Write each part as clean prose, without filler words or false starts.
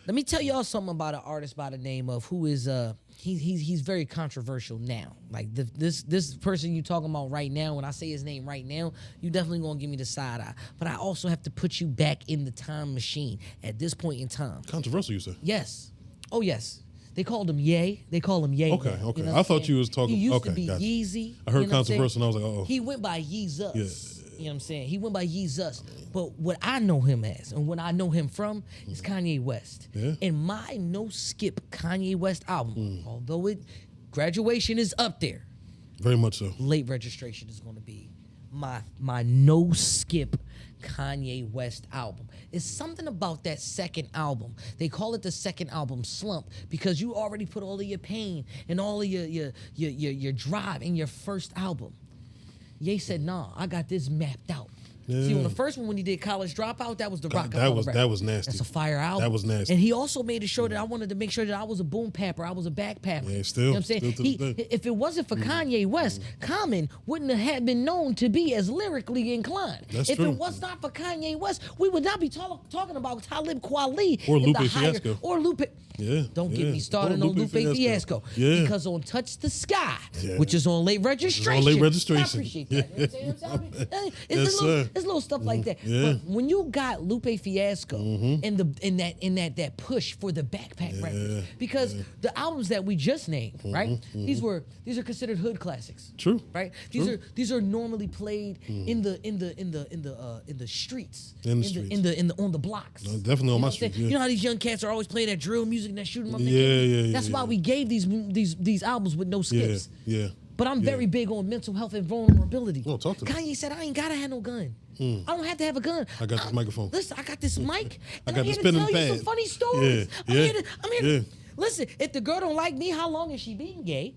Let me tell y'all something about an artist by the name of who is he's very controversial now. Like this person you talking about right now, when I say his name right now, you definitely gonna give me the side eye. But I also have to put you back in the time machine at this point in time. Controversial, you say? Yes. Oh yes. They called him Ye. They call him Ye. Okay, now, okay. You know I thought you was talking. He used okay, to be gotcha. Yeezy. I heard you know controversial, and I was like, oh. He went by Yeezus. Yeah. You know what I'm saying? He went by Yeezus. But what I know him as and what I know him from is Kanye West. Yeah. And my no skip Kanye West album, although Graduation is up there, Very much so. Late Registration is going to be my no skip Kanye West album. It's something about that second album. They call it the second album slump because you already put all of your pain and all of your drive in your first album. Ye said, nah, I got this mapped out. Yeah. See, on the first one when he did College Dropout, that was the rock. That was nasty. That's a fire album. That was nasty. And he also made it sure that I wanted to make sure that I was a boom papper, I was a back papper. Yeah, still. You know what I'm saying? Still to this day. If it wasn't for Kanye West, Common wouldn't have been known to be as lyrically inclined. That's if true. it was not for Kanye West, we would not be talking about Talib Kweli Or and Lupe the higher, Fiasco. or Lupe. Yeah. Don't get yeah. me started Or on Lupe Fiasco. Yeah. Because on Touch the Sky, Yeah. which is on Late Registration. Late Registration. I appreciate that. You know what I'm saying? Yes, sir. It's little stuff like that. Yeah. But when you got Lupe Fiasco in that push for the backpack records, because the albums that we just named, right? These are considered hood classics. True. Right? True. These are normally played in the streets. In the streets. On the blocks. No, definitely on You know my what I'm street. saying? Yeah. You know how these young cats are always playing that drill music and that shooting up. Yeah. That's why we gave these albums with no skips. Yeah. But I'm very big on mental health and vulnerability. Well, talk to me. Kanye said, I ain't gotta have no gun. I don't have to have a gun. I got this microphone. Listen, I got this mic. I And got I'm the here to spinning tell you some pad. funny stories. Yeah, I'm here to yeah. listen, if the girl don't like me, how long is she being gay?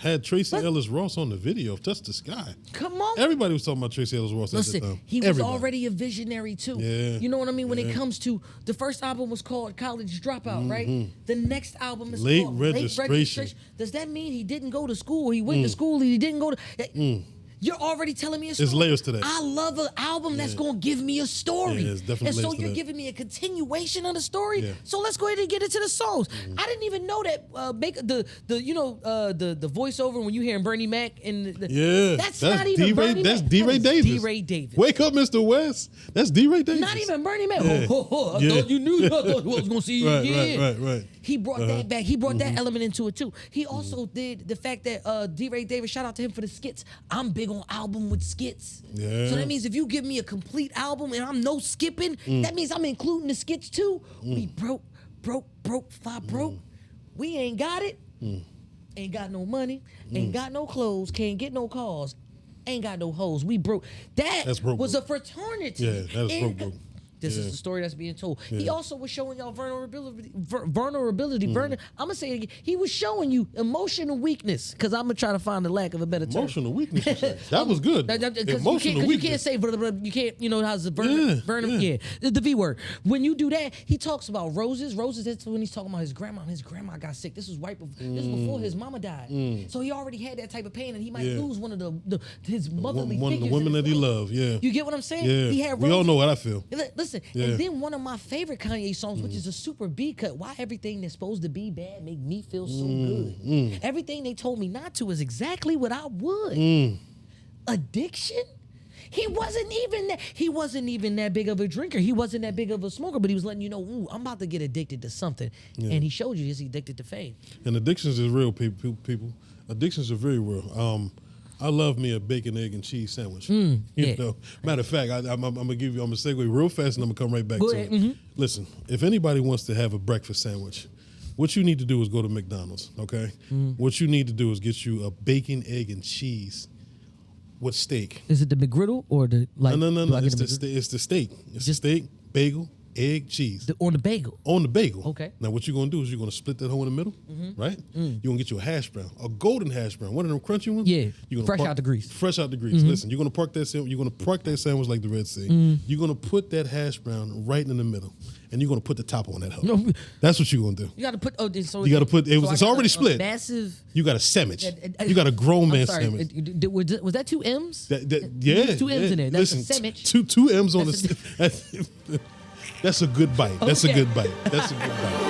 Had Tracy Ellis Ross on the video of Touch the Sky. Come on. Everybody was talking about Tracy Ellis Ross at the Listen, time. he was Everybody. already a visionary too. Yeah. You know what I mean? When it Yeah. comes to the first album was called College Dropout, right? The next album is Late called Registration. Late Registration. Does that mean he didn't go to school? He went to school. He didn't go to. You're already telling me a story. There's layers to that. I love an album that's going to give me a story. Yeah, there's definitely and so layers to you're that. giving me a continuation of the story. Yeah. So let's go ahead and get into the songs. I didn't even know that the voiceover when you hearing Bernie Mac and that's not even D-Ray, Bernie that's Mac. D-Ray That is Davis. D-Ray Davis. Wake up, Mr. West. That's D-Ray Davis. Not even Bernie Mac. Yeah. I thought you knew. I thought I was going to see you again. Right. He brought that back. He brought that element into it too. He also did the fact that D-Ray Davis, shout out to him for the skits. I'm big on album with skits. Yeah. So that means if you give me a complete album and I'm no skipping, that means I'm including the skits too. We broke, fly broke. We ain't got it. Ain't got no money. Ain't got no clothes. Can't get no cars. Ain't got no hoes. We broke. That's broke, was broke. a fraternity. Yeah, that is broke. This Yeah. is the story that's being told. Yeah. He also was showing y'all vulnerability. I'm gonna say it again. He was showing you emotional weakness. Because I'm gonna try to find the lack of a better term. Emotional weakness. You said. That was good. Emotional You can't say you can't. You know how's the the V word. When you do that, he talks about roses. Roses. That's when he's talking about his grandma. His grandma got sick. This was this was before his mama died. So he already had that type of pain, and he might lose one of his motherly one of the figures women in his that he life. loved. Yeah. You get what I'm saying? Yeah. He had We all roses. know what I feel. Listen, Yeah. and then one of my favorite Kanye songs, which is a super B cut. Why everything that's supposed to be bad make me feel so good? Everything they told me not to is exactly what I would. Addiction? He wasn't even that big of a drinker. He wasn't that big of a smoker, but he was letting you know, ooh, I'm about to get addicted to something. And he showed you he's addicted to fame. And addictions is real, people. Addictions are very real. I love me a bacon, egg, and cheese sandwich. You know, matter of fact, I'm gonna segue real fast, and I'm gonna come right back Go to ahead. it. Listen, if anybody wants to have a breakfast sandwich, what you need to do is go to McDonald's. Okay, what you need to do is get you a bacon, egg, and cheese with steak. Is it the McGriddle or the like? No. do I get It's the steak. It's the steak, bagel, egg, cheese. on the bagel. On the bagel. Okay. Now what you're gonna do is you're gonna split that hole in the middle, right? You're gonna get you a hash brown, a golden hash brown, one of them crunchy ones. Yeah, You're gonna fresh out the grease. Fresh out the grease. Listen, you're gonna park that sandwich like the Red Sea. You're gonna put that hash brown right in the middle, and you're gonna put the top on that hoe. No. That's what you're gonna do. You got to put. So You gotta put. It's I got already a split. Massive. You got a sandwich. You got a grown man sandwich. Was that two M's? Yeah, There's two M's in there. That's a Listen, sandwich. two M's on That's the. That's a good bite. That's a Okay. good bite. That's a good bite.